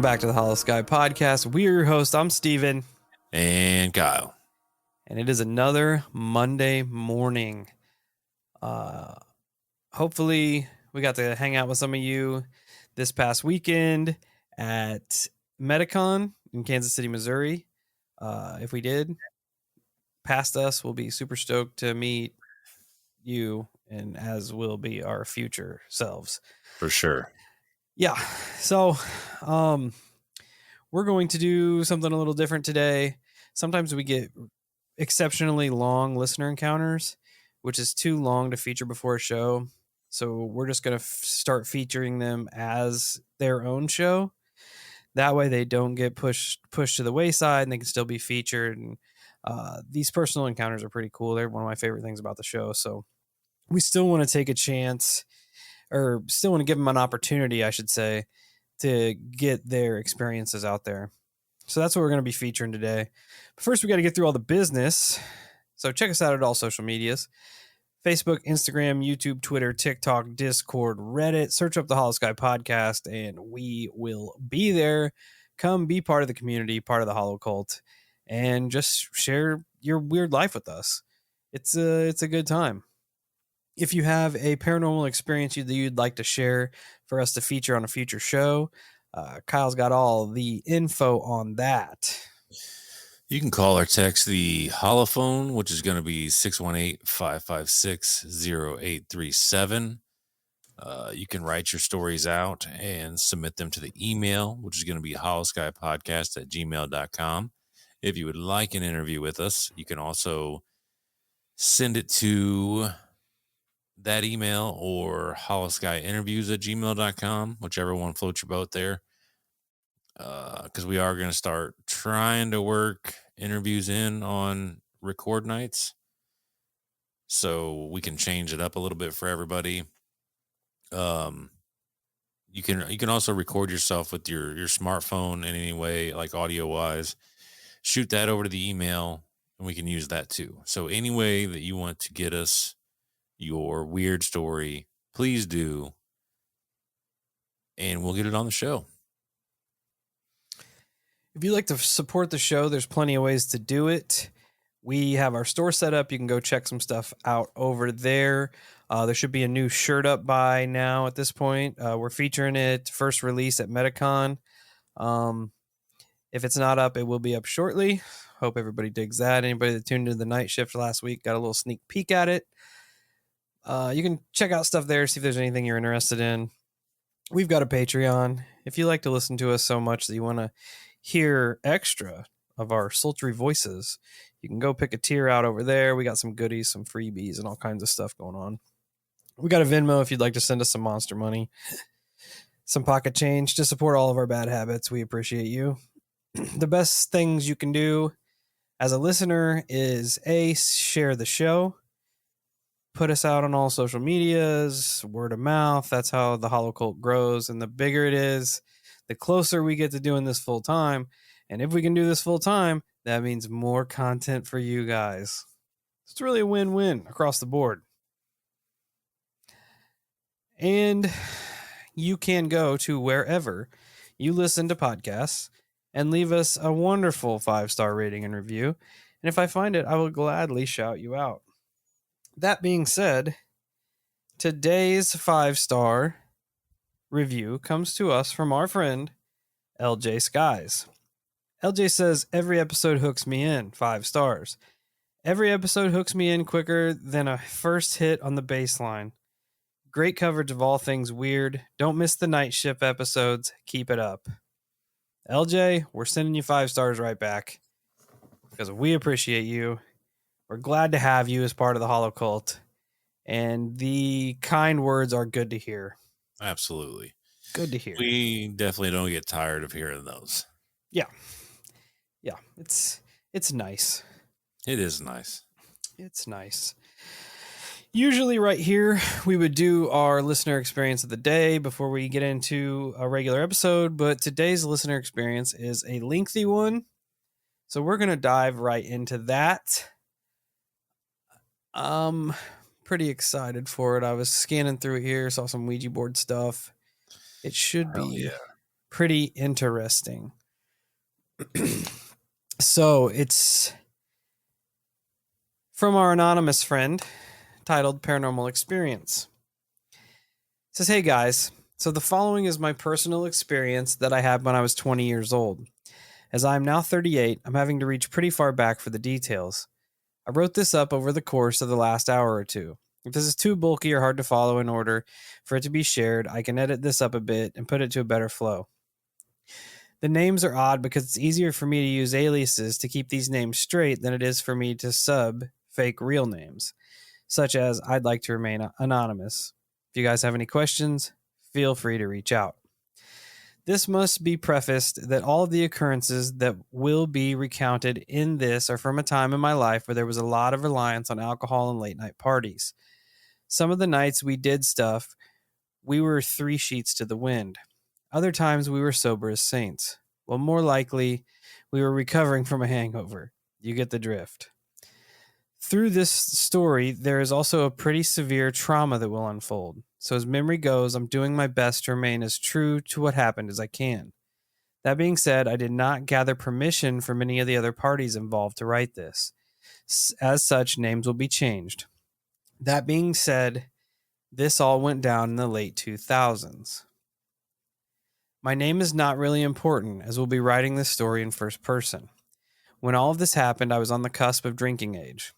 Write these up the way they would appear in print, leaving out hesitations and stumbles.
Welcome back to the Holosky podcast. We're your host. I'm Steven. And Kyle. And it is another Monday morning. Hopefully we got to hang out with some of you this past weekend at Medicon in Kansas City, Missouri. If we did, past us, we'll be super stoked to meet you, and as will be our future selves. For sure. Yeah. So, we're going to do something a little different today. Sometimes we get exceptionally long listener encounters, which is too long to feature before a show. So we're just going to start featuring them as their own show. That way they don't get pushed to the wayside and they can still be featured. And these personal encounters are pretty cool. They're one of my favorite things about the show. So we still want to take a chance, or still want to give them an opportunity, I should say, to get their experiences out there. So that's what we're going to be featuring today. But first, we got to get through all the business. So check us out at all social medias: Facebook, Instagram, YouTube, Twitter, TikTok, Discord, Reddit. Search up the Holosky podcast and we will be there. Come be part of the community, part of the Holo Cult, and just share your weird life with us. It's a good time. If you have a paranormal experience that you'd like to share for us to feature on a future show, Kyle's got all the info on that. You can call or text the holophone, which is going to be 618-556-0837. You can write your stories out and submit them to the email, which is going to be holoskypodcast@gmail.com. If you would like an interview with us, you can also send it to that email or holoskyinterviews@gmail.com, whichever one floats your boat there. Because we are going to start trying to work interviews in on record nights, so we can change it up a little bit for everybody. You can also record yourself with your smartphone in any way, like audio wise. Shoot that over to the email, and we can use that too. So any way that you want to get us your weird story, please do, and we'll get it on the show. If you'd like to support the show, there's plenty of ways to do it. We have our store set up. You can go check some stuff out over there. There should be a new shirt up by now at this point. We're featuring it first release at Medicon. If it's not up, it will be up shortly. Hope everybody digs that. Anybody that tuned into the night shift last week got a little sneak peek at it. You can check out stuff there, see if there's anything you're interested in. We've got a Patreon. If you like to listen to us so much that you want to hear extra of our sultry voices, you can go pick a tier out over there. We got some goodies, some freebies, and all kinds of stuff going on. We got a Venmo if you'd like to send us some monster money, some pocket change to support all of our bad habits. We appreciate you. The best things you can do as a listener is share the show, put us out on all social medias, word of mouth. That's how the Holo Cult grows. And the bigger it is, the closer we get to doing this full time. And if we can do this full time, that means more content for you guys. It's really a win-win across the board. And you can go to wherever you listen to podcasts and leave us a wonderful 5-star rating and review. And if I find it, I will gladly shout you out. That being said, today's 5-star review comes to us from our friend LJ Skies. LJ says, every episode hooks me in, 5 stars. Every episode hooks me in quicker than a first hit on the baseline. Great coverage of all things weird. Don't miss the night shift episodes. Keep it up. LJ, we're sending you 5 stars right back because we appreciate you. We're glad to have you as part of the Holo Cult. And the kind words are good to hear. Absolutely. Good to hear. We definitely don't get tired of hearing those. Yeah. Yeah. It's nice. It is nice. It's nice. Usually right here, we would do our listener experience of the day before we get into a regular episode. But today's listener experience is a lengthy one. So we're going to dive right into that. Pretty excited for it. I was scanning through it here, saw some Ouija board stuff. It should be pretty interesting. So it's from our anonymous friend titled Paranormal Experience. It says, "Hey guys, so the following is my personal experience that I had when I was 20 years old. As I am now 38, I'm having to reach pretty far back for the details. I wrote this up over the course of the last hour or two. If this is too bulky or hard to follow in order for it to be shared, I can edit this up a bit and put it to a better flow. The names are odd because it's easier for me to use aliases to keep these names straight than it is for me to sub fake real names, such as I'd like to remain anonymous. If you guys have any questions, feel free to reach out. This must be prefaced that all of the occurrences that will be recounted in this are from a time in my life where there was a lot of reliance on alcohol and late night parties. Some of the nights we did stuff, we were 3 sheets to the wind. Other times we were sober as saints. Well, more likely, we were recovering from a hangover. You get the drift. Through this story, there is also a pretty severe trauma that will unfold. So as memory goes, I'm doing my best to remain as true to what happened as I can. That being said, I did not gather permission from any of the other parties involved to write this. As such, names will be changed. That being said, this all went down in the late 2000s. My name is not really important, as we'll be writing this story in first person. When all of this happened, I was on the cusp of drinking age.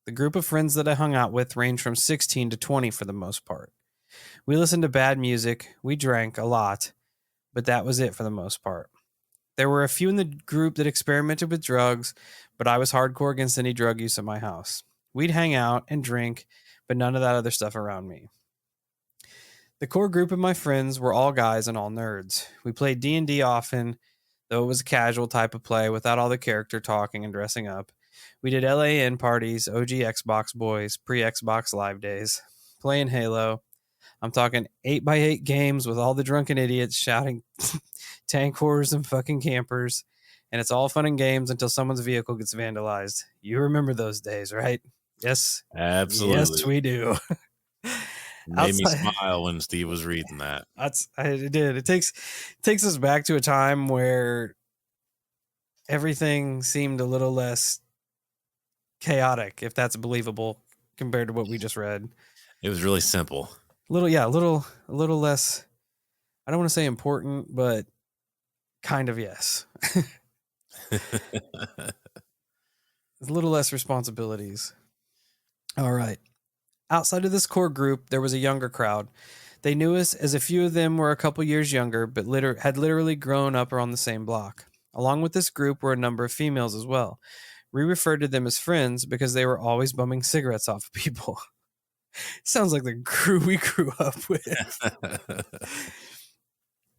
The group of friends that I hung out with ranged from 16 to 20 for the most part. We listened to bad music, we drank a lot, but that was it for the most part. There were a few in the group that experimented with drugs, but I was hardcore against any drug use at my house. We'd hang out and drink, but none of that other stuff around me. The core group of my friends were all guys and all nerds. We played D&D often, though it was a casual type of play without all the character talking and dressing up. We did LAN parties, OG Xbox boys, pre-Xbox Live days, playing Halo. I'm talking 8x8 games with all the drunken idiots shouting tank horrors and fucking campers. And it's all fun and games until someone's vehicle gets vandalized. You remember those days, right? Yes. Absolutely. Yes, we do. Made me smile when Steve was reading that. It did. It takes us back to a time where everything seemed a little less chaotic, if that's believable, compared to what we just read. It was really simple. A little less, I don't want to say important, but kind of yes. A little less responsibilities. All right. Outside of this core group, there was a younger crowd. They knew us as a few of them were a couple years younger, but had literally grown up around the same block. Along with this group were a number of females as well. We referred to them as friends because they were always bumming cigarettes off of people. Sounds like the crew we grew up with.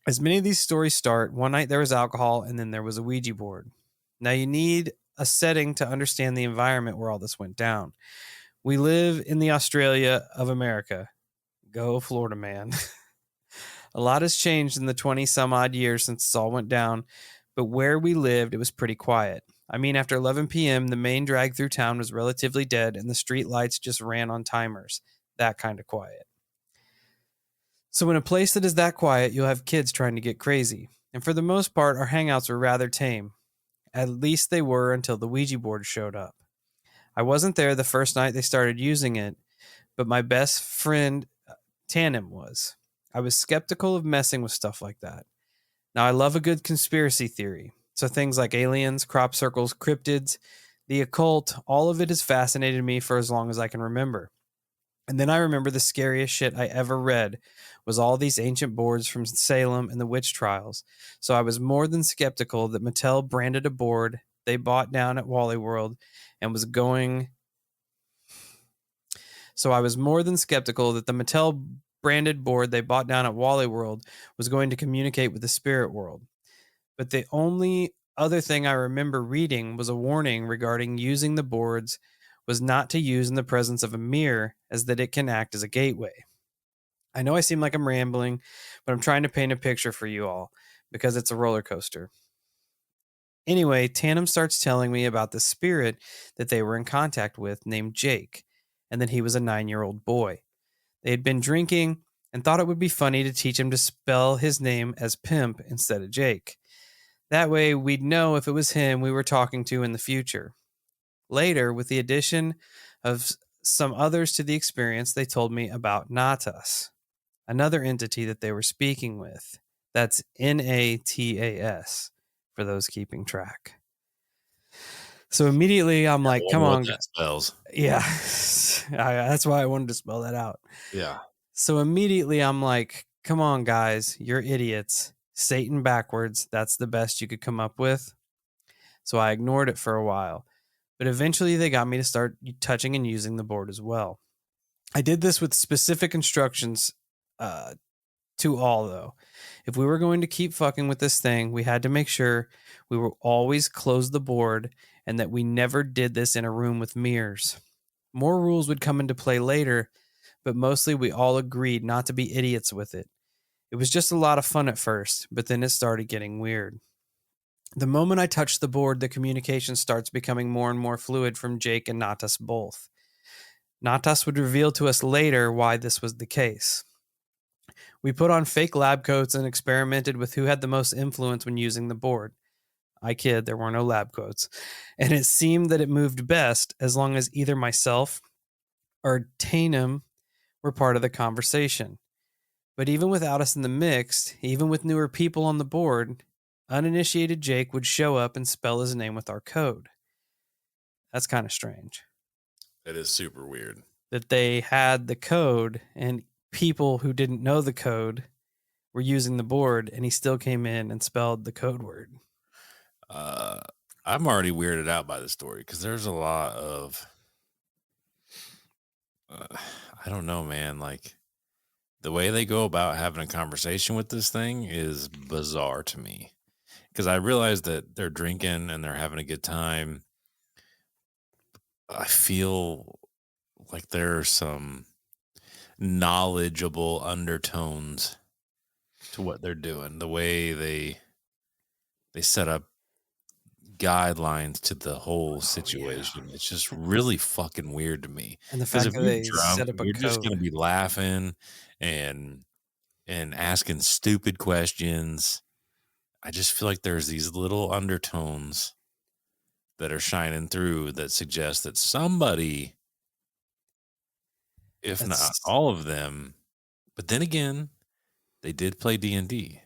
As many of these stories start, one night there was alcohol and then there was a Ouija board. Now you need a setting to understand the environment where all this went down. We live in the Australia of America. Go Florida, man. A lot has changed in the 20 some odd years since this all went down, but where we lived, it was pretty quiet. I mean, after 11 p.m., the main drag through town was relatively dead and the street lights just ran on timers. That kind of quiet. So in a place that is that quiet, you'll have kids trying to get crazy. And for the most part, our hangouts were rather tame. At least they were until the Ouija board showed up. I wasn't there the first night they started using it, but my best friend Tanim was. I was skeptical of messing with stuff like that. Now, I love a good conspiracy theory. So things like aliens, crop circles, cryptids, the occult, all of it has fascinated me for as long as I can remember. And then I remember the scariest shit I ever read was all these ancient boards from Salem and the witch trials. So I was more than skeptical that Mattel branded a board they bought down at Wally World and was going... So I was more than skeptical that the Mattel branded board they bought down at Wally World was going to communicate with the spirit world. But the only other thing I remember reading was a warning regarding using the boards was not to use in the presence of a mirror, as that it can act as a gateway. I know I seem like I'm rambling, but I'm trying to paint a picture for you all because it's a roller coaster. Anyway, Tanim starts telling me about the spirit that they were in contact with named Jake, and that he was a 9-year-old boy. They had been drinking, and thought it would be funny to teach him to spell his name as Pimp instead of Jake. That way, we'd know if it was him we were talking to in the future. Later, with the addition of some others to the experience, they told me about natas, another entity that they were speaking with. That's NATAS for those keeping track. So immediately I'm I like, come wonder what on. that spells. Yeah, that's why I wanted to spell that out. Yeah. So immediately I'm like, come on, guys, you're idiots. Satan backwards. That's the best you could come up with. So I ignored it for a while. But eventually they got me to start touching and using the board as well. I did this with specific instructions to all, though. If we were going to keep fucking with this thing, we had to make sure we were always close the board and that we never did this in a room with mirrors. More rules would come into play later, but mostly we all agreed not to be idiots with it. It was just a lot of fun at first, but then it started getting weird. The moment I touch the board, the communication starts becoming more and more fluid from Jake and Natas both. Natas would reveal to us later why this was the case. We put on fake lab coats and experimented with who had the most influence when using the board. I kid, there were no lab coats. And it seemed that it moved best as long as either myself or Tainem were part of the conversation. But even without us in the mix, even with newer people on the board, uninitiated Jake would show up and spell his name with our code. That's kind of strange. It is super weird. That they had the code and people who didn't know the code were using the board and he still came in and spelled the code word. I'm already weirded out by the story because there's a lot of I don't know, man. Like the way they go about having a conversation with this thing is bizarre to me because I realize that they're drinking and they're having a good time. I feel like there are some knowledgeable undertones to what they're doing. The way they set up guidelines to the whole situation. It's just really fucking weird to me. And the Because fact if that you're they drunk, set up a you're just code. gonna be laughing and asking stupid questions. I just feel like there's these little undertones that are shining through that suggest that somebody, if not That's all of them, but then again, they did play D&D.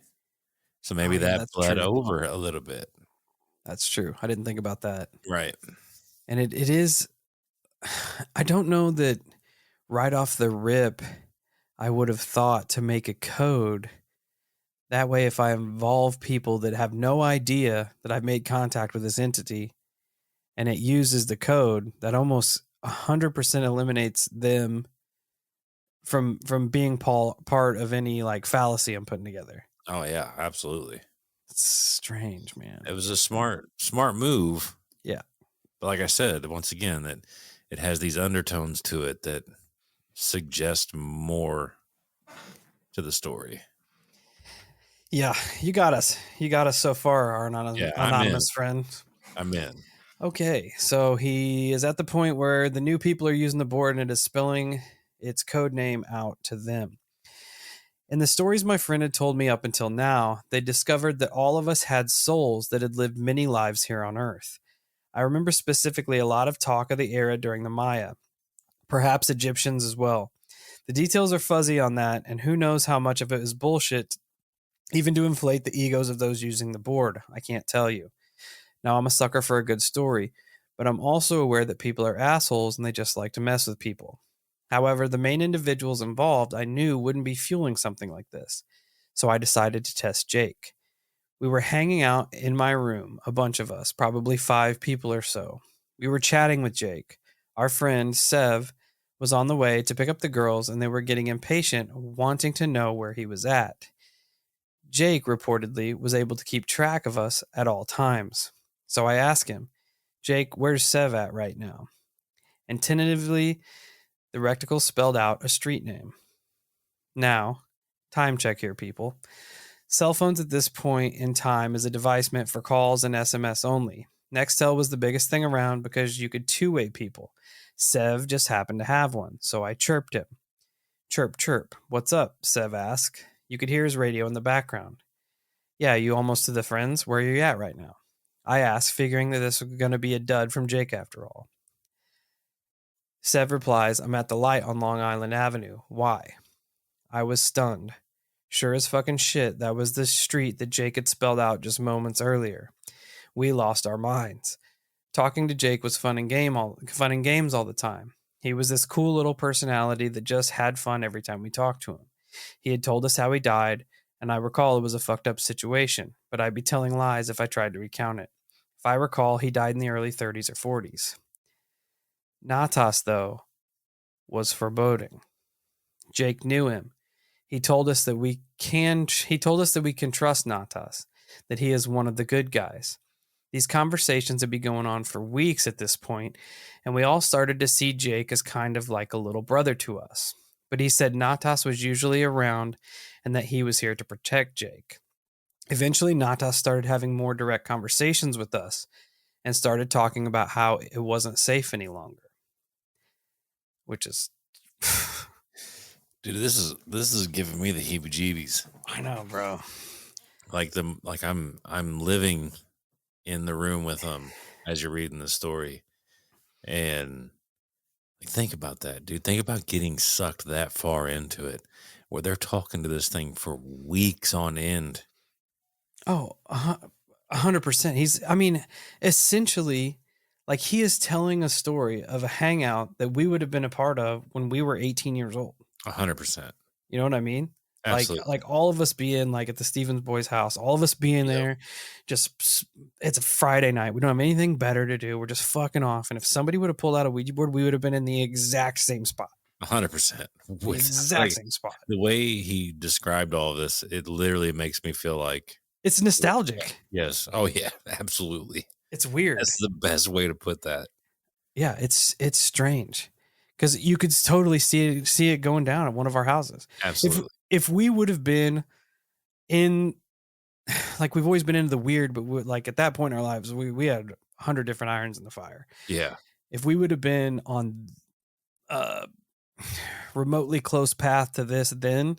So oh maybe yeah, that that's bled true. over a little bit. That's true. I didn't think about that. Right. And it is I don't know that right off the rip I would have thought to make a code. That way if I involve people that have no idea that I've made contact with this entity and it uses the code, that almost 100% eliminates them from being part of any like fallacy I'm putting together. Oh yeah, absolutely. It's strange, man. It was a smart move. Yeah. But like I said, once again, that it has these undertones to it that suggest more to the story. Yeah, you got us. You got us so far, our Yeah, anonymous friend. I'm in. Okay, so he is at the point where the new people are using the board and it is spelling its code name out to them. In the stories my friend had told me up until now, they discovered that all of us had souls that had lived many lives here on Earth. I remember specifically a lot of talk of the era during the Maya, perhaps Egyptians as well. The details are fuzzy on that, and who knows how much of it is bullshit, even to inflate the egos of those using the board. I can't tell you. Now, I'm a sucker for a good story, but I'm also aware that people are assholes and they just like to mess with people. However, the main individuals involved I knew wouldn't be fueling something like this, so I decided to test Jake. We were hanging out in my room, a bunch of us, probably 5 people or so. We were chatting with Jake. Our friend, Sev, was on the way to pick up the girls, and they were getting impatient, wanting to know where he was at. Jake, reportedly, was able to keep track of us at all times. So I asked him, Jake, where's Sev at right now? And tentatively, the recticle spelled out a street name. Now, time check here, people. Cell phones at this point in time is a device meant for calls and SMS only. Nextel was the biggest thing around because you could two-way people. Sev just happened to have one, so I chirped him. Chirp, chirp. What's up? Sev asked. You could hear his radio in the background. Yeah, you almost to the friends? Where are you at right now? I asked, figuring that this was going to be a dud from Jake after all. Sev replies, I'm at the light on Long Island Avenue. Why? I was stunned. Sure as fucking shit, that was the street that Jake had spelled out just moments earlier. We lost our minds. Talking to Jake was fun and games all the time. He was this cool little personality that just had fun every time we talked to him. He had told us how he died, and I recall it was a fucked up situation, but I'd be telling lies if I tried to recount it. If I recall, he died in the early 30s or 40s. Natas, though, was foreboding. Jake knew him. He told us that we can trust Natas, that he is one of the good guys. These conversations had been going on for weeks at this point, and we all started to see Jake as kind of like a little brother to us. But he said Natas was usually around and that he was here to protect Jake. Eventually, Natas started having more direct conversations with us and started talking about how it wasn't safe any longer. Which is Dude, this is giving me the heebie-jeebies. I know, bro. Like I'm living in the room with them as you're reading the story. And think about that, dude. Think about getting sucked that far into it where they're talking to this thing for weeks on end. Oh, 100%. Essentially, like he is telling a story of a hangout that we would have been a part of when we were 18 years old. 100%. You know what I mean? Absolutely. Like all of us being like at the Stevens boys' house, all of us being there, just it's a Friday night. We don't have anything better to do. We're just fucking off. And if somebody would have pulled out a Ouija board, we would have been in the exact same spot. 100%. The exact same spot. The way he described all of this, it literally makes me feel like it's nostalgic. Yes. Oh yeah, absolutely. It's weird. That's the best way to put that. Yeah, it's strange. Because you could totally see it going down at one of our houses. Absolutely. If we would have been in, like we've always been into the weird, but like at that point in our lives, we had 100 different irons in the fire. Yeah. If we would have been on a remotely close path to this, then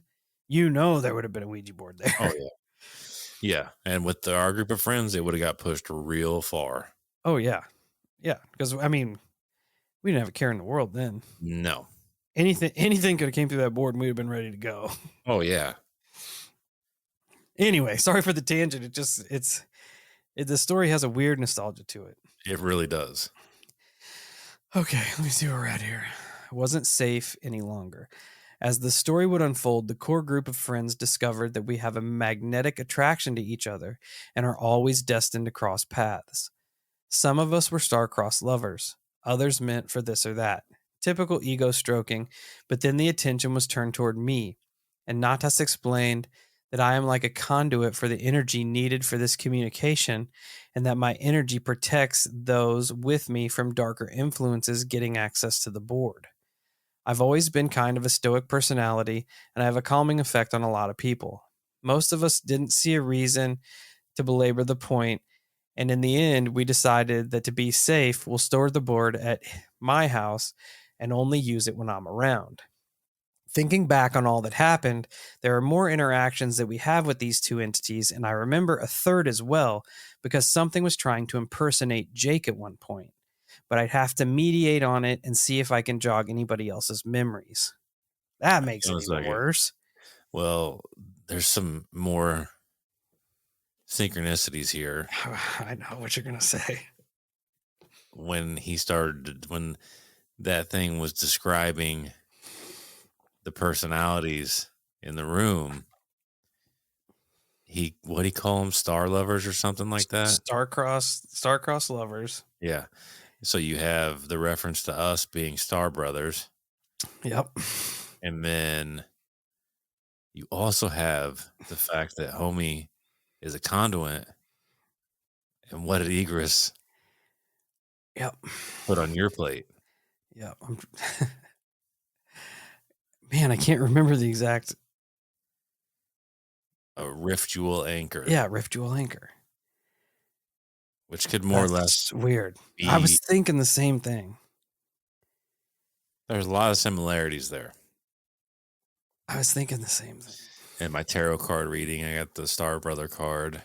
there would have been a Ouija board there. Oh yeah. Yeah. And with our group of friends, it would have got pushed real far. Oh yeah. Yeah. Because we didn't have a care in the world then. No. Anything could have came through that board and we'd have been ready to go. Oh yeah. Anyway, sorry for the tangent. The story has a weird nostalgia to it. It really does. Okay, let me see where we're at here. It wasn't safe any longer. As the story would unfold, the core group of friends discovered that we have a magnetic attraction to each other and are always destined to cross paths. Some of us were star-crossed lovers. Others meant for this or that. Typical ego stroking, but then the attention was turned toward me, and Natas explained that I am like a conduit for the energy needed for this communication, and that my energy protects those with me from darker influences getting access to the board. I've always been kind of a stoic personality, and I have a calming effect on a lot of people. Most of us didn't see a reason to belabor the point, and in the end, we decided that to be safe, we'll store the board at my house and only use it when I'm around. Thinking back on all that happened, there are more interactions that we have with these two entities, and I remember a third as well, because something was trying to impersonate Jake at one point. But I'd have to mediate on it and see if I can jog anybody else's memories. That makes it even worse. Well, there's some more synchronicities here. I know what you're going to say. When that thing was describing the personalities in the room, what do you call them? Star lovers or something like that? Star-crossed lovers. Yeah. So you have the reference to us being star brothers. Yep. And then you also have the fact that homie is a conduit. And what did Egress put on your plate? Yep. Man, I can't remember the exact. A rift jewel anchor. Yeah, rift jewel anchor. Which could more or less weird. I was thinking the same thing. There's a lot of similarities there. I was thinking the same thing. And my tarot card reading, I got the Star Brother card.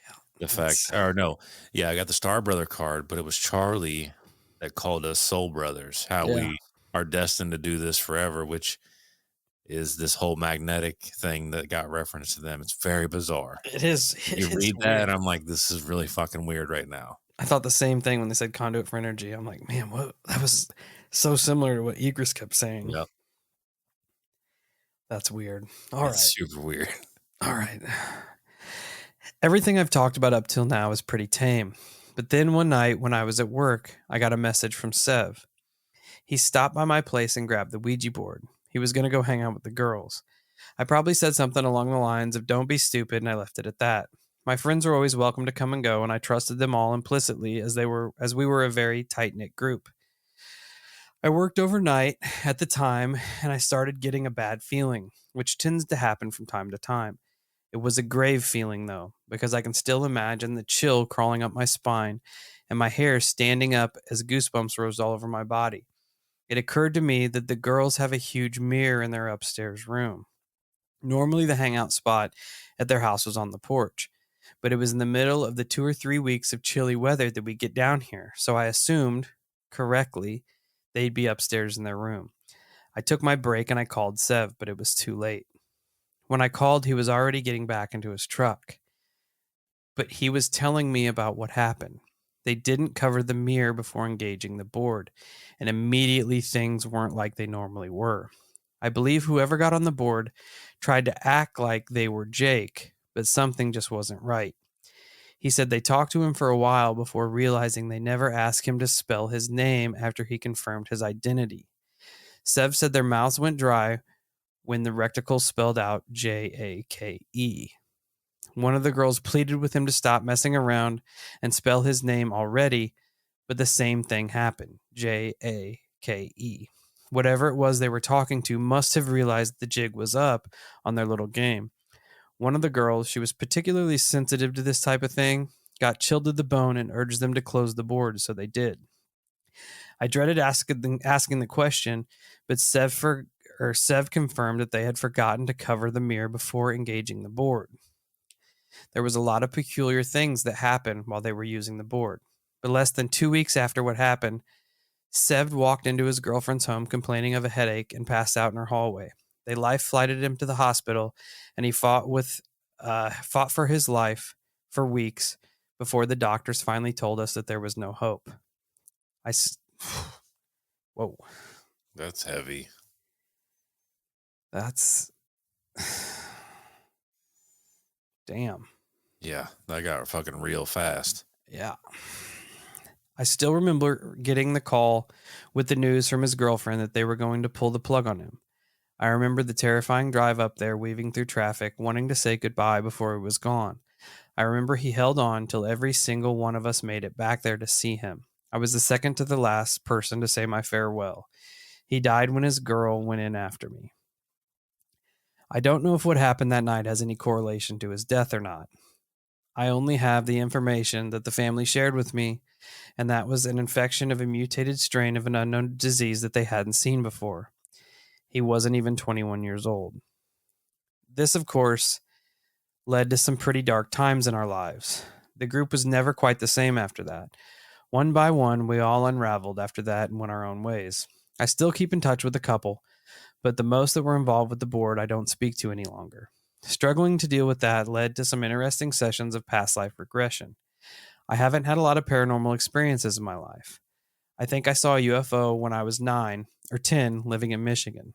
Yeah. The fact, or no, yeah, I got the Star Brother card, but it was Charlie that called us soul brothers. How Yeah. we are destined to do this forever, which is this whole magnetic thing that got referenced to them. It's very bizarre. It is. You It is read that, weird. and I'm like, this is really fucking weird right now. I thought the same thing when they said conduit for energy. I'm like, man, what? That was so similar to what Egris kept saying. Yep. That's weird. All right. Super weird. All right. Everything I've talked about up till now is pretty tame. But then one night when I was at work, I got a message from Sev. He stopped by my place and grabbed the Ouija board. He was going to go hang out with the girls. I probably said something along the lines of don't be stupid, and I left it at that. My friends were always welcome to come and go, and I trusted them all implicitly as we were a very tight-knit group. I worked overnight at the time, and I started getting a bad feeling, which tends to happen from time to time. It was a grave feeling, though, because I can still imagine the chill crawling up my spine and my hair standing up as goosebumps rose all over my body. It occurred to me that the girls have a huge mirror in their upstairs room. Normally, the hangout spot at their house was on the porch, but it was in the middle of the 2 or 3 weeks of chilly weather that we get down here, so I assumed, correctly, they'd be upstairs in their room. I took my break and I called Sev, but it was too late. When I called, he was already getting back into his truck. But he was telling me about what happened. They didn't cover the mirror before engaging the board, and immediately things weren't like they normally were. I believe whoever got on the board tried to act like they were Jake, but something just wasn't right. He said they talked to him for a while before realizing they never asked him to spell his name after he confirmed his identity. Sev said their mouths went dry when the reticle spelled out Jake. One of the girls pleaded with him to stop messing around and spell his name already, but the same thing happened, Jake. Whatever it was they were talking to must have realized the jig was up on their little game. One of the girls, she was particularly sensitive to this type of thing, got chilled to the bone and urged them to close the board, so they did. I dreaded asking the question, but Sev confirmed that they had forgotten to cover the mirror before engaging the board. There was a lot of peculiar things that happened while they were using the board. But less than 2 weeks after what happened, Sev walked into his girlfriend's home complaining of a headache and passed out in her hallway. They life-flighted him to the hospital, and he fought for his life for weeks before the doctors finally told us that there was no hope. Whoa. That's heavy. That's damn. Yeah, that got fucking real fast. Yeah. I still remember getting the call with the news from his girlfriend that they were going to pull the plug on him. I remember the terrifying drive up there, weaving through traffic, wanting to say goodbye before he was gone. I remember he held on till every single one of us made it back there to see him. I was the second to the last person to say my farewell. He died when his girl went in after me. I don't know if what happened that night has any correlation to his death or not. I only have the information that the family shared with me, and that was an infection of a mutated strain of an unknown disease that they hadn't seen before. He wasn't even 21 years old. This, of course, led to some pretty dark times in our lives. The group was never quite the same after that. One by one, we all unraveled after that and went our own ways. I still keep in touch with a couple, but the most that were involved with the board I don't speak to any longer. Struggling to deal with that led to some interesting sessions of past life regression. I haven't had a lot of paranormal experiences in my life. I think I saw a UFO when I was 9 or 10 living in Michigan.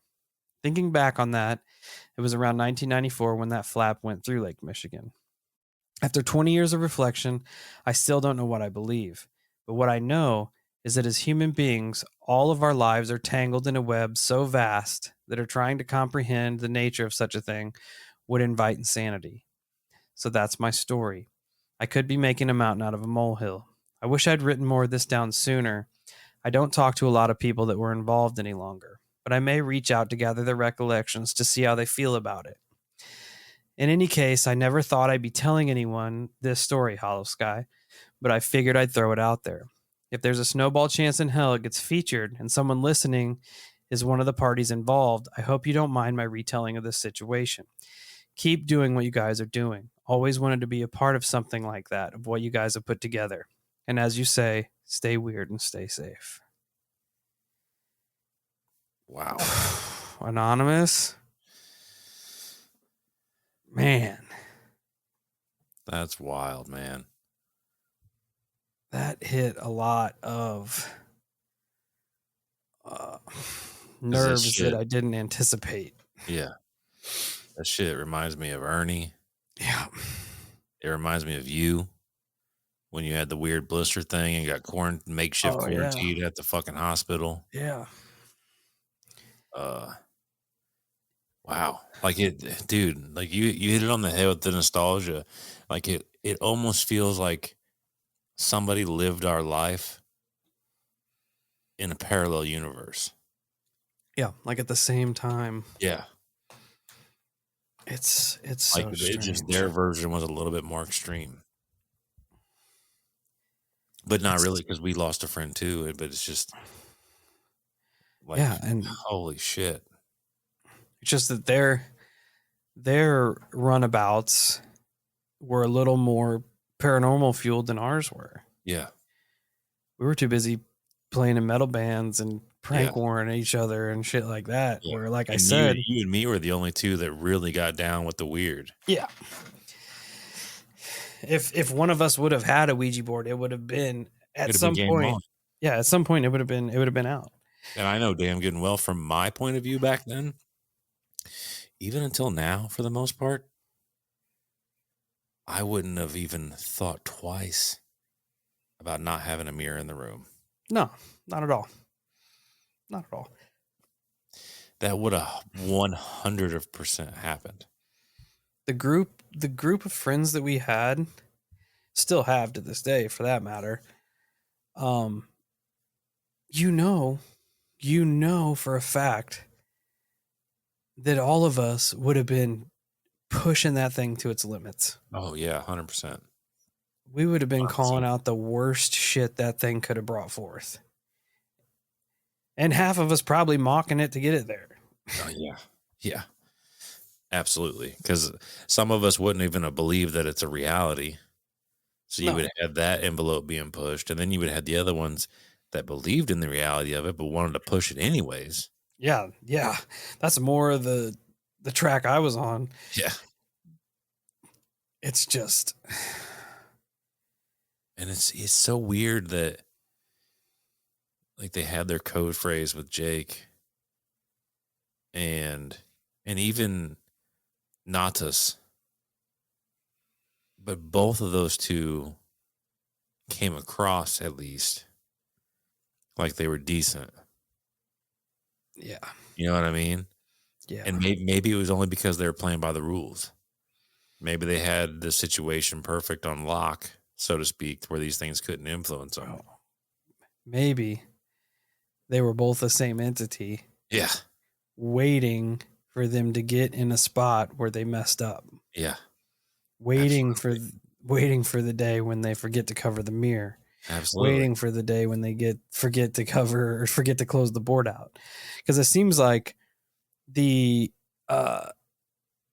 Thinking back on that, it was around 1994 when that flap went through Lake Michigan. After 20 years of reflection, I still don't know what I believe. But what I know is that as human beings, all of our lives are tangled in a web so vast that trying to comprehend the nature of such a thing would invite insanity. So that's my story. I could be making a mountain out of a molehill. I wish I'd written more of this down sooner. I don't talk to a lot of people that were involved any longer, but I may reach out to gather their recollections to see how they feel about it. In any case, I never thought I'd be telling anyone this story, Holosky, but I figured I'd throw it out there. If there's a snowball chance in hell it gets featured and someone listening is one of the parties involved. I hope you don't mind my retelling of this situation. Keep doing what you guys are doing. Always wanted to be a part of something like that, of what you guys have put together. And as you say, stay weird and stay safe. Wow. Anonymous. Man. That's wild, man. That hit a lot of nerves that I didn't anticipate. Yeah. That shit reminds me of Ernie. Yeah. It reminds me of you when you had the weird blister thing and got makeshift quarantined at the fucking hospital. Yeah. Wow. Like dude, like you hit it on the head with the nostalgia. Like it almost feels like somebody lived our life in a parallel universe. Yeah, like at the same time. Yeah. It's like so strange. Just their version was a little bit more extreme. But not really, because we lost a friend too. But it's just like, and holy shit. It's just that their runabouts were a little more paranormal fueled than ours were. Yeah. We were too busy playing in metal bands and prank warring each other and shit like that. Yeah. Where, like I said, you and me were the only two that really got down with the weird. Yeah. If one of us would have had a Ouija board, it would have been at some point. Yeah, at some point it would have been out. And I know damn good and well from my point of view back then, even until now, for the most part, I wouldn't have even thought twice about not having a mirror in the room. No, not at all. Not at all. That would have 100% happened. The group of friends that we had, still have to this day, for that matter. You know for a fact that all of us would have been pushing that thing to its limits. Oh yeah, 100%. We would have been 100%. Calling out the worst shit that thing could have brought forth. And half of us probably mocking it to get it there. Oh yeah. Yeah. Absolutely. Because some of us wouldn't even have believed that it's a reality. So you would have that envelope being pushed, and then you would have the other ones that believed in the reality of it, but wanted to push it anyways. Yeah. Yeah. That's more of the track I was on. Yeah. It's just, and it's so weird that like they had their code phrase with Jake and even Natas, but both of those two came across at least like they were decent. Yeah. You know what I mean? Yeah. And maybe it was only because they were playing by the rules. Maybe they had the situation perfect on lock, so to speak, where these things couldn't influence them. Oh, maybe they were both the same entity. Yeah. Waiting for them to get in a spot where they messed up. Yeah. Waiting for the day when they forget to cover the mirror. Absolutely. Waiting for the day when they forget to close the board out. Because it seems like the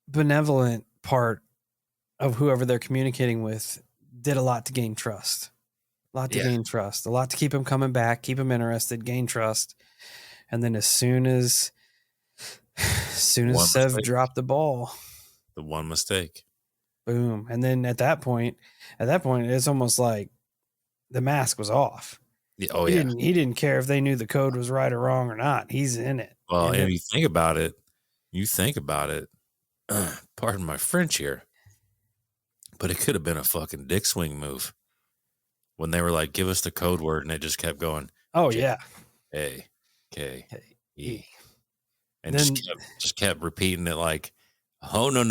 benevolent part of whoever they're communicating with did a lot to gain trust. A lot to keep them coming back, keep them interested, gain trust. And then as soon as Sev dropped the ball, the one mistake, boom. And then at that point, it's almost like the mask was off. Yeah, oh, he didn't care if they knew the code was right or wrong or not. He's in it. Well, and you think about it, pardon my French here, but it could have been a fucking dick swing move when they were like, give us the code word, and it just kept going. Oh, yeah. A, K, E. And then, just kept repeating it like, oh, no.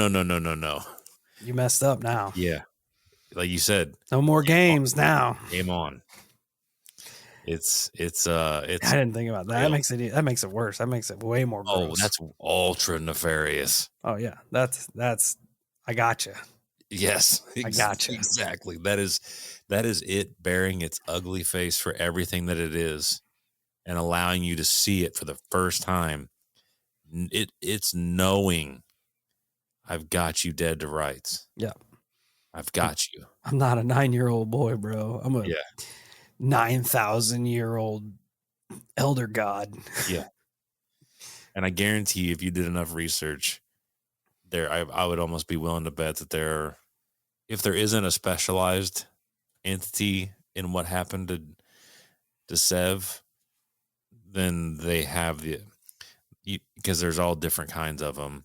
You messed up now. Yeah. Like you said. No more games now. Game on. It's I didn't think about that. Real. That makes it worse. That makes it way more gross. Oh, that's ultra nefarious. Oh yeah. That's I gotcha. Yes. I gotcha. Exactly. That is it bearing its ugly face for everything that it is. and allowing you to see it for the first time. It's knowing I've got you dead to rights. Yeah. I've got you. I'm not a 9-year-old boy, bro. I'm a Yeah. 9,000-year-old elder god. Yeah. And I guarantee you, if you did enough research, I would almost be willing to bet that if there isn't a specialized entity in what happened to Sev, then they have because there's all different kinds of them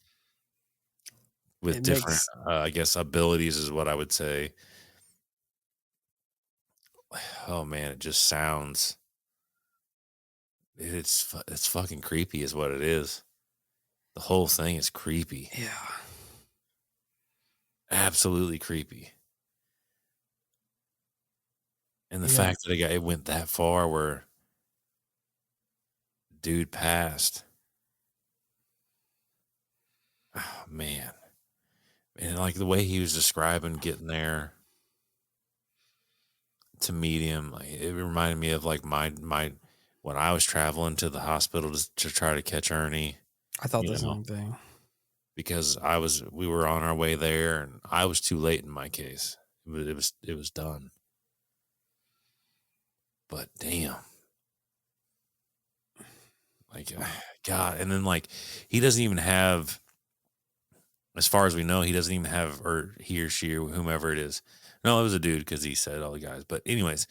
with It different, makes I guess, abilities is what I would say. Oh man, it just sounds. It's fucking creepy, is what it is. The whole thing is creepy. yeah. Absolutely creepy. And the Yeah. fact that it went that far where dude passed. Oh man. And like the way he was describing getting there to meet him, like, it reminded me of like my when I was traveling to the hospital to try to catch Ernie, I thought you the know, same thing. because we were on our way there and I was too late in my case. It was done. But damn. Like God, and then like he doesn't even have, as far as we know, he doesn't even have, or he or she or whomever it is. No, it was a dude because he said all the guys. But anyways,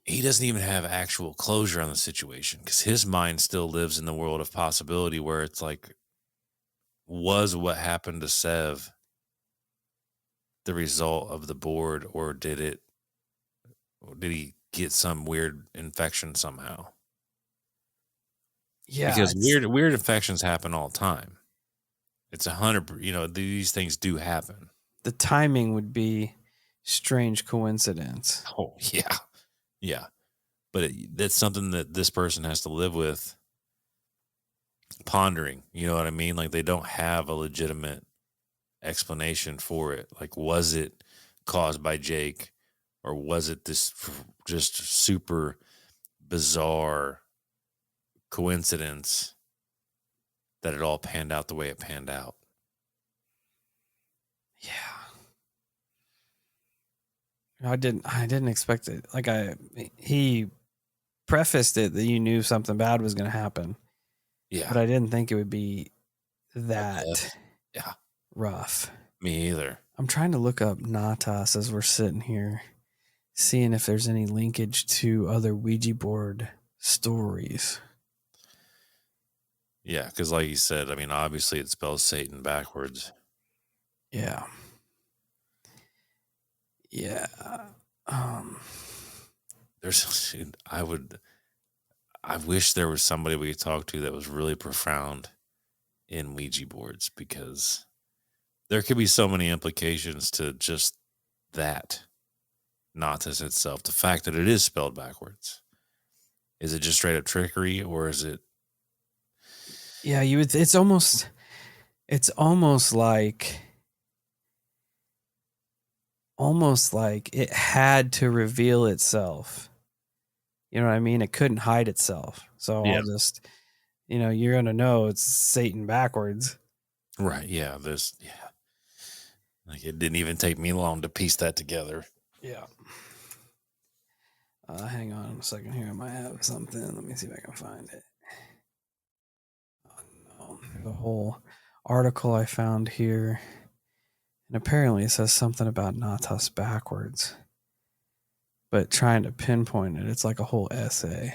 he doesn't even have actual closure on the situation because his mind still lives in the world of possibility where it's like, was what happened to Sev the result of the board, or did he get some weird infection somehow? Yeah. Because weird infections happen all the time. It's 100, these things do happen. The timing would be strange coincidence. Oh yeah. Yeah. But that's something that this person has to live with, pondering. You know what I mean? Like they don't have a legitimate explanation for it. Like, was it caused by Jake, or was it this just super bizarre coincidence that it all panned out the way it panned out? Yeah. I didn't expect it. Like he prefaced it that you knew something bad was going to happen. Yeah. But I didn't think it would be A that death. Yeah. rough. Me either. I'm trying to look up natas as we're sitting here, seeing if there's any linkage to other Ouija board stories. Yeah, because like you said, I mean, obviously it spells Satan backwards. Yeah. Yeah. There's, I wish there was somebody we could talk to that was really profound in Ouija boards, because there could be so many implications to just that natas itself. The fact that it is spelled backwards. Is it just straight up trickery, or is it? Yeah, it's almost like it had to reveal itself. You know what I mean? It couldn't hide itself. So Yeah. I'll just, you're going to know it's Satan backwards. Right. Yeah. Like it didn't even take me long to piece that together. Yeah. Hang on a second here. I might have something. Let me see if I can find it. Oh, no. The whole article I found here. And apparently it says something about natas backwards. But trying to pinpoint it, it's like a whole essay.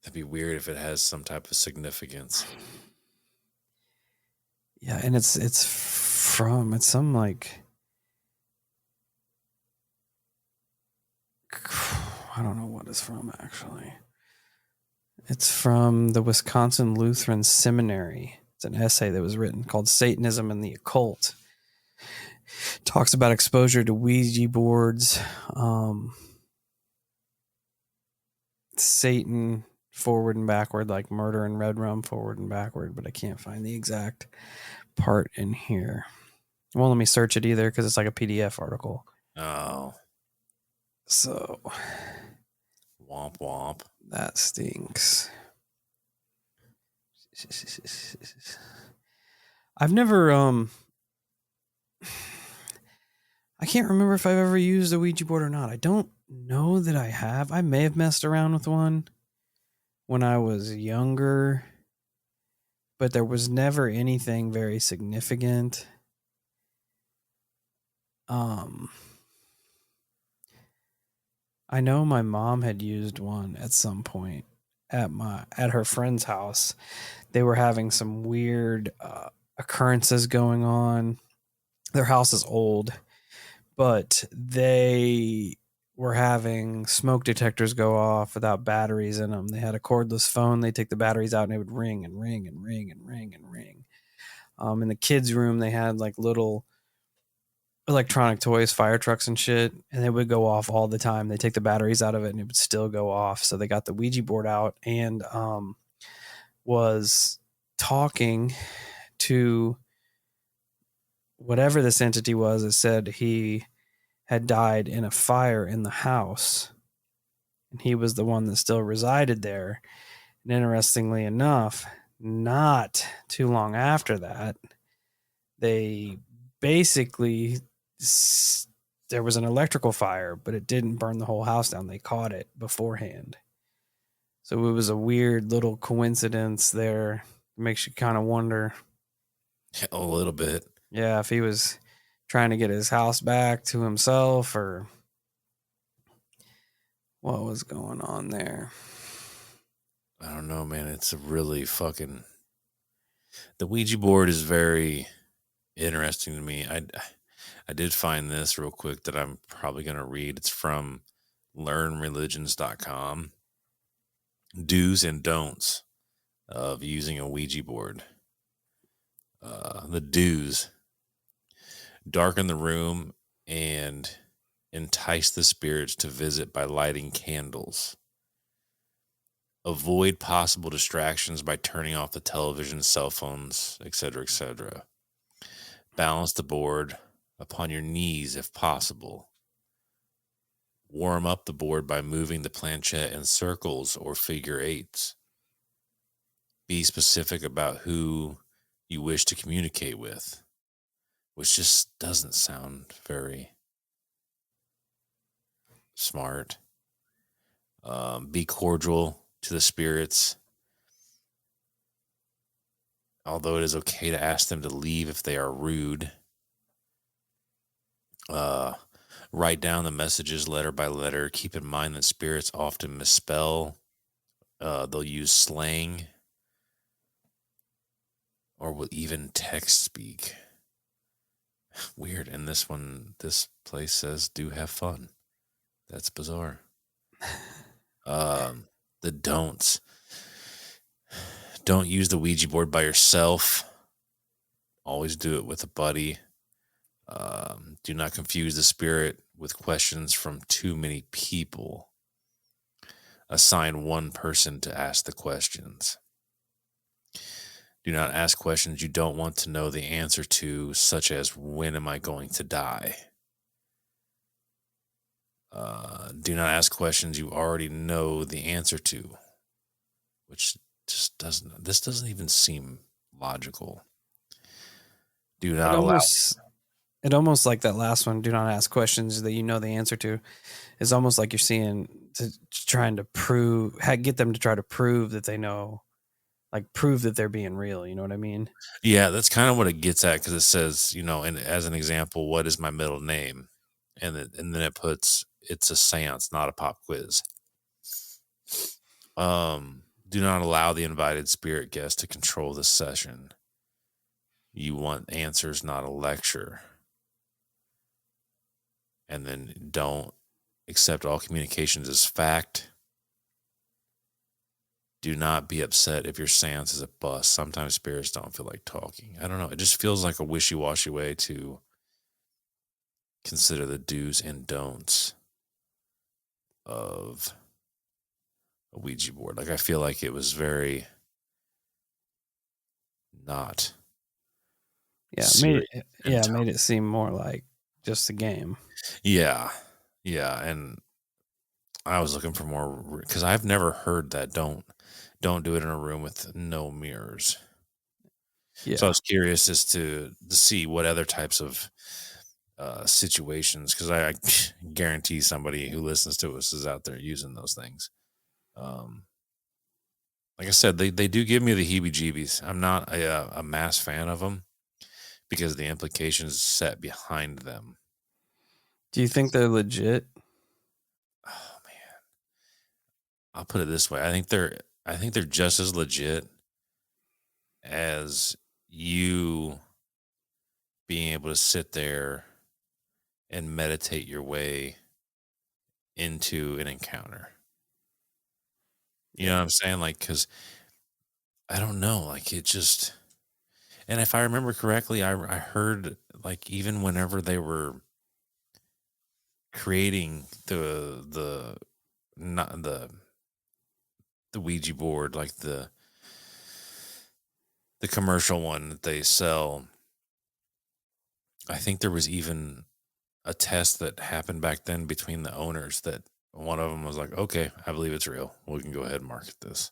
That'd be weird if it has some type of significance. Yeah, and it's some like, I don't know what it's from actually. It's from the Wisconsin Lutheran Seminary. It's an essay that was written called Satanism and the Occult. Talks about exposure to Ouija boards, Satan forward and backward, like murder and red rum forward and backward, but I can't find the exact part in here. It won't let me search it either because it's like a PDF article. Oh. So Womp womp. that stinks. I've never I can't remember if I've ever used a Ouija board or not. I don't know that I have. I may have messed around with one when I was younger, but there was never anything very significant. I know my mom had used one at some point at her friend's house. They were having some weird occurrences going on. Their house is old, but they were having smoke detectors go off without batteries in them. They had a cordless phone. They take the batteries out and it would ring and ring and ring and ring and ring. In the kids' room, they had like little electronic toys, fire trucks and shit, and they would go off all the time. They take the batteries out of it and it would still go off. So they got the Ouija board out and was talking to whatever this entity was. It said he had died in a fire in the house, and he was the one that still resided there. And interestingly enough, not too long after that, they basically there was an electrical fire, but it didn't burn the whole house down. They caught it beforehand. So it was a weird little coincidence there. It makes you kind of wonder. A little bit. Yeah, if he was trying to get his house back to himself or what was going on there. I don't know, man. It's a really fucking. The Ouija board is very interesting to me. I did find this real quick that I'm probably going to read. It's from learnreligions.com. Do's and don'ts of using a Ouija board. The do's: darken the room and entice the spirits to visit by lighting candles. Avoid possible distractions by turning off the television, cell phones, etc., etc. Balance the board upon your knees if possible. Warm up the board by moving the planchette in circles or figure eights. Be specific about who you wish to communicate with, which just doesn't sound very smart. Be cordial to the spirits, although it is okay to ask them to leave if they are rude. Write down the messages letter by letter. Keep in mind that spirits often misspell. They'll use slang or will even text speak. Weird. And this place says, do have fun. That's bizarre. The don'ts. Don't use the Ouija board by yourself. Always do it with a buddy. Do not confuse the spirit with questions from too many people. Assign one person to ask the questions. Do not ask questions you don't want to know the answer to, such as, when am I going to die? Do not ask questions you already know the answer to, which just doesn't even seem logical. Do not allow. It almost like that last one, do not ask questions that you know the answer to, is almost like you're seeing trying to get them to try to prove that they know, like prove that they're being real. You know what I mean? Yeah, that's kind of what it gets at, because it says, and as an example, what is my middle name? And then it puts, it's a seance, not a pop quiz. Do not allow the invited spirit guest to control the session. You want answers, not a lecture. And then don't accept all communications as fact. Do not be upset if your seance is a bust. Sometimes spirits don't feel like talking. I don't know. It just feels like a wishy-washy way to consider the do's and don'ts of a Ouija board. Like, I feel like it was very not. Yeah, made it seem more like just a game. Yeah. And I was looking for more because I've never heard that. Don't do it in a room with no mirrors. So I Yeah. was curious as to see what other types of situations, because I guarantee somebody who listens to us is out there using those things. Um, like I said, they do give me the heebie-jeebies. I'm not a mass fan of them because of the implications set behind them. Do you think they're legit? Oh man, I'll put it this way: I think they're just as legit as you being able to sit there and meditate your way into an encounter. You know Yeah. what I'm saying? Like, because I don't know, like it just. And if I remember correctly, I heard like even whenever they were creating not the Ouija board, like the commercial one that they sell, I think there was even a test that happened back then between the owners that one of them was like, "Okay, I believe it's real. We can go ahead and market this."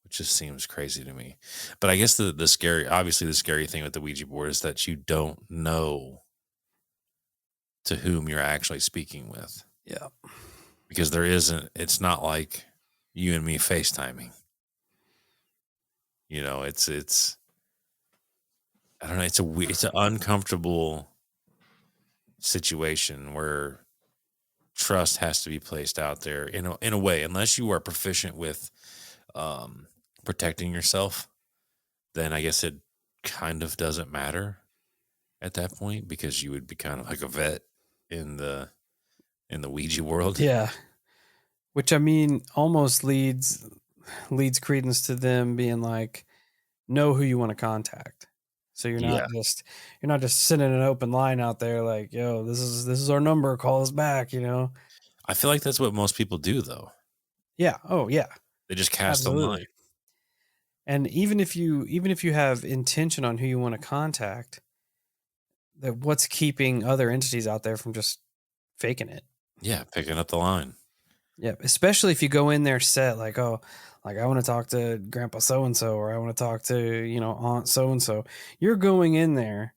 Which just seems crazy to me. But I guess the scary, obviously the scary thing with the Ouija board is that you don't know to whom you're actually speaking with. Yeah. Because there isn't, it's not like you and me FaceTiming. It's I don't know, it's an uncomfortable situation where trust has to be placed out there in a way, unless you are proficient with um protecting yourself, then I guess it kind of doesn't matter at that point because you would be kind of like a vet in the Ouija world. Yeah. Which I mean almost leads credence to them being like, know who you want to contact. So Yeah. you're not just sending an open line out there like, yo, this is our number, call us back, you know? I feel like that's what most people do though. Yeah. Oh yeah. They just cast a line. Absolutely. And even if you have intention on who you want to contact, that what's keeping other entities out there from just faking it. Yeah, picking up the line. Yeah, especially if you go in there set like, oh, like I want to talk to grandpa so and so, or I want to talk to, aunt so and so. You're going in there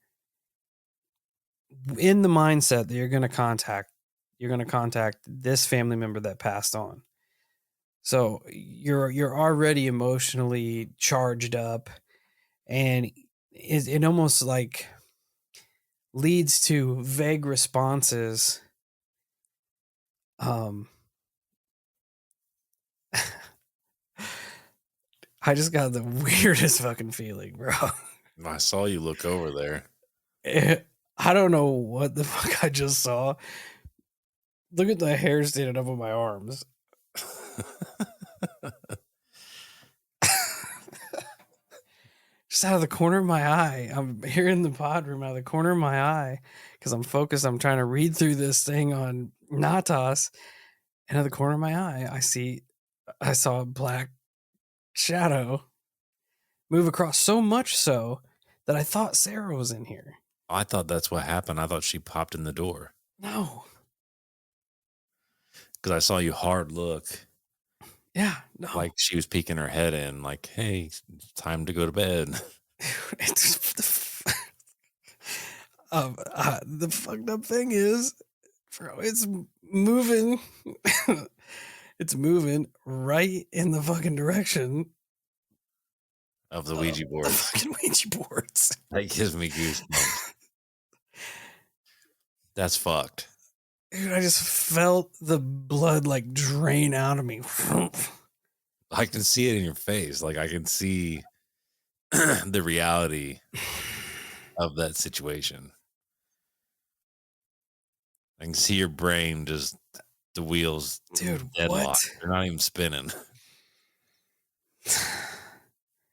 in the mindset that you're going to contact this family member that passed on. So you're already emotionally charged up, and it almost like leads to vague responses. Um, I just got the weirdest fucking feeling, bro. I saw you look over there. I don't know what the fuck I just saw. Look at the hair standing up on my arms. Just out of the corner of my eye. I'm here in the pod room out of the corner of my eye because I'm focused. I'm trying to read through this thing on natas. And out of the corner of my eye, I saw a black shadow move across, so much so that I thought Sarah was in here. I thought that's what happened. I thought she popped in the door No. because I saw you hard look, Yeah, no. like she was peeking her head in, like, "Hey, it's time to go to bed." It's the fucked up thing is, bro, it's moving. It's moving right in the fucking direction Of the of Ouija the boards. fucking Ouija boards. That gives me goosebumps. That's fucked. Dude, I just felt the blood like drain out of me. I can see it in your face. Like I can see the reality of that situation. I can see your brain just the wheels Dude, what? deadlock. They're not even spinning.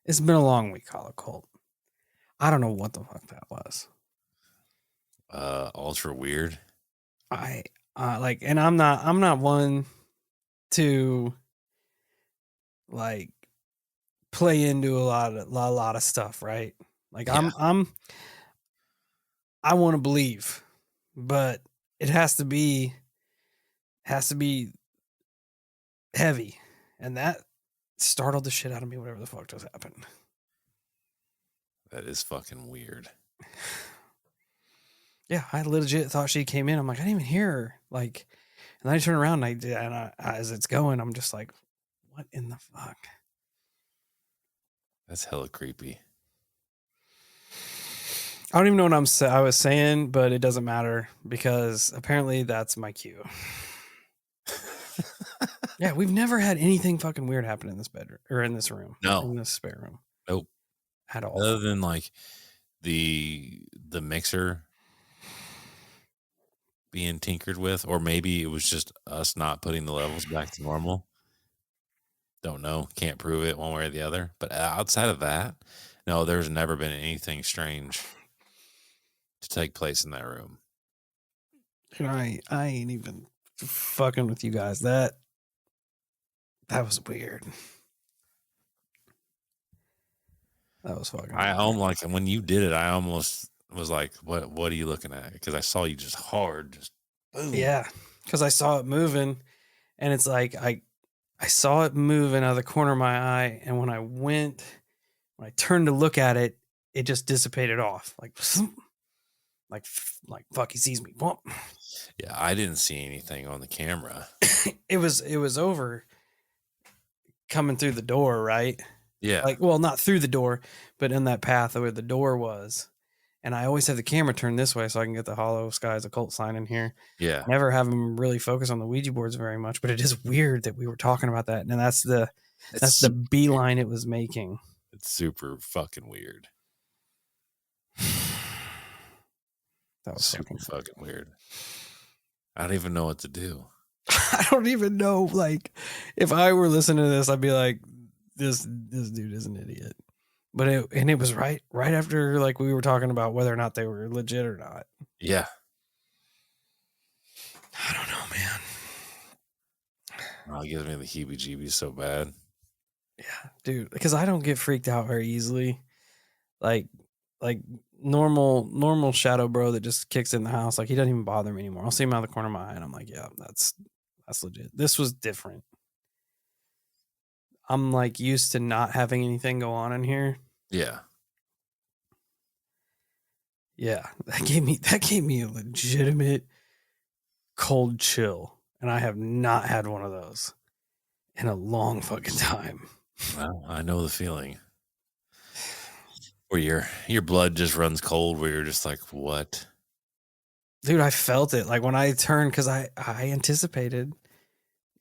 It's been a long week, Hollow Cult. I don't know what the fuck that was. Ultra weird. I like, and I'm not one to like play into a lot of stuff, right? Like Yeah. I want to believe, but it has to be heavy, and that startled the shit out of me. Whatever the fuck just happened. That is fucking weird. Yeah, I legit thought she came in. I'm like, I didn't even hear her. Like, and then I turn around and as it's going, I'm just like, what in the fuck? That's hella creepy. I don't even know what I was saying, but it doesn't matter because apparently that's my cue. Yeah, we've never had anything fucking weird happen in this bedroom or in this room. No. In this spare room. Nope. At all. Other than like the mixer being tinkered with, or maybe it was just us not putting the levels back to normal. Don't know. Can't prove it one way or the other. But outside of that, no, there's never been anything strange to take place in that room. You know, I ain't even fucking with you guys. That was weird. That was fucking I weird. almost like when you did it, I almost was like, what are you looking at? Because I saw you just hard, just boom. Yeah. Because I saw it moving, and it's like I saw it moving out of the corner of my eye, and when I turned to look at it, it just dissipated off. Like fuck, he sees me. Yeah, I didn't see anything on the camera. It was over coming through the door, right? Yeah. Like, well, not through the door, but in that path where the door was. And I always have the camera turned this way so I can get the Hollow Skies occult sign in here. Yeah. Never have them really focus on the Ouija boards very much, but it is weird that we were talking about that. And that's the beeline it was making. It's super fucking weird. That was super fucking weird. I don't even know what to do. I don't even know. Like, if I were listening to this, I'd be like, this dude is an idiot. But it was right after like we were talking about whether or not they were legit or not. Yeah. I don't know, man. Oh, it gives me the heebie-jeebies so bad. Yeah, dude, because I don't get freaked out very easily. Like normal shadow bro that just kicks in the house, like he doesn't even bother me anymore. I'll see him out of the corner of my eye and I'm like, yeah, that's legit. This was different. I'm like used to not having anything go on in here. Yeah. Yeah, that gave me a legitimate cold chill, and I have not had one of those in a long fucking time. Well, I know the feeling. Where your blood just runs cold, where you're just like, what? Dude, I felt it. Like when I turned, because I anticipated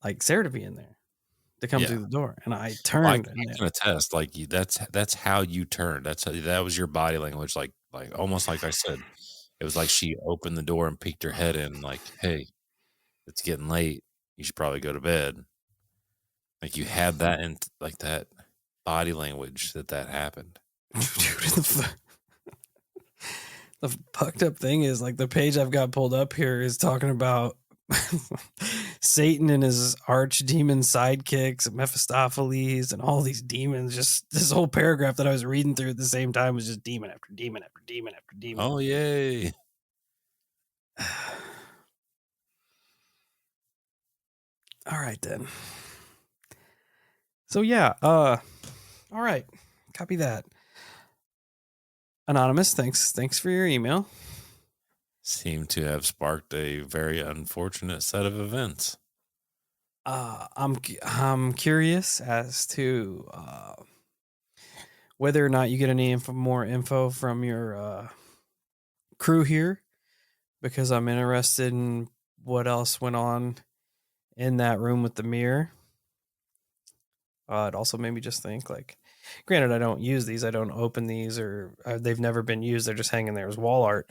like Sarah to be in there to come through the door, and I turned. I can attest, like that's how you turned. That was your body language, like almost like I said. It was like she opened the door and peeked her head in, like, hey, it's getting late. You should probably go to bed. Like you had that in like that body language that happened. Dude, the fucked up thing is like the page I've got pulled up here is talking about Satan and his archdemon sidekicks, Mephistopheles, and all these demons. Just this whole paragraph that I was reading through at the same time was just demon after demon after demon after demon. Oh, yay. All right, then. So, yeah. All right. Copy that. Anonymous, thanks for your email. Seem to have sparked a very unfortunate set of events. I'm curious as to whether or not you get any more info from your crew here, because I'm interested in what else went on in that room with the mirror. It also made me just think, like, granted, I don't use these, I don't open these, or they've never been used, they're just hanging there as wall art.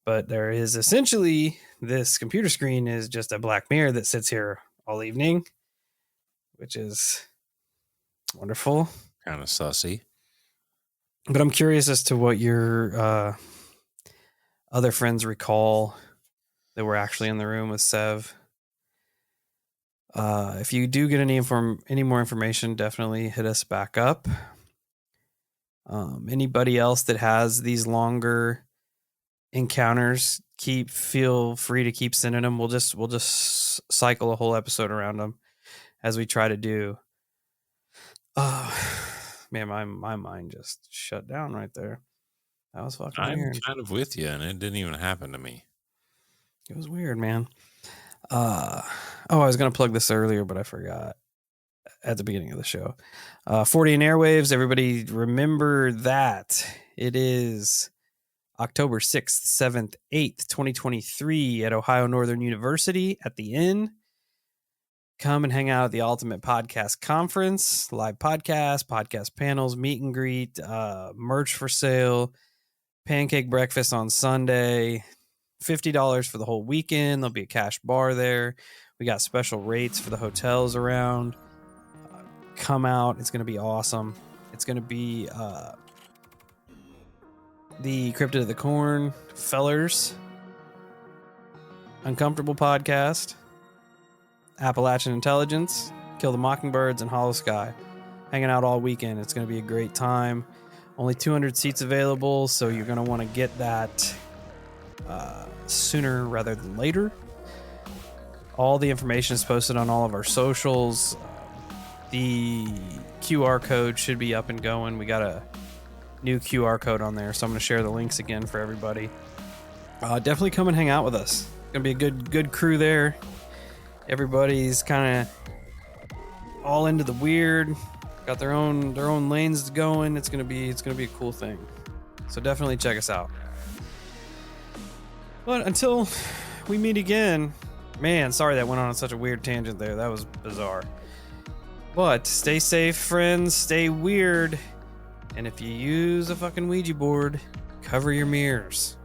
But there is essentially this computer screen is just a black mirror that sits here all evening, which is wonderful. Kind of sussy. But I'm curious as to what your other friends recall that were actually in the room with Sev. If you do get any more information, definitely hit us back up. Anybody else that has these longer encounters, feel free to keep sending them. We'll just cycle a whole episode around them. as we try to do. Oh, man, my mind just shut down right there. That was fucking I'm weird. kind of with you, and it didn't even happen to me. It was weird, man. I was going to plug this earlier, but I forgot at the beginning of the show. 40 in Airwaves, everybody remember that. It is October 6th, 7th, 8th, 2023 at Ohio Northern University at the Inn. Come and hang out at the Ultimate Podcast Conference, live podcast panels, meet and greet, merch for sale, pancake breakfast on Sunday, $50 for the whole weekend. There'll be a cash bar there. We got special rates for the hotels around. Come out. It's going to be awesome. It's going to be the Cryptid of the Corn, Fellers, Uncomfortable Podcast, Appalachian Intelligence, Kill the Mockingbirds, and Holosky. Hanging out all weekend. It's going to be a great time. Only 200 seats available, so you're going to want to get that sooner rather than later. All the information is posted on all of our socials. The QR code should be up and going. We got a new QR code on there, so I'm going to share the links again for everybody. Definitely come and hang out with us. It's going to be a good crew there. Everybody's kind of all into the weird, got their own lanes going. It's gonna be a cool thing. So definitely check us out. But until we meet again, man, sorry that went on such a weird tangent there. That was bizarre. But stay safe, friends. Stay weird. And if you use a fucking Ouija board, cover your mirrors.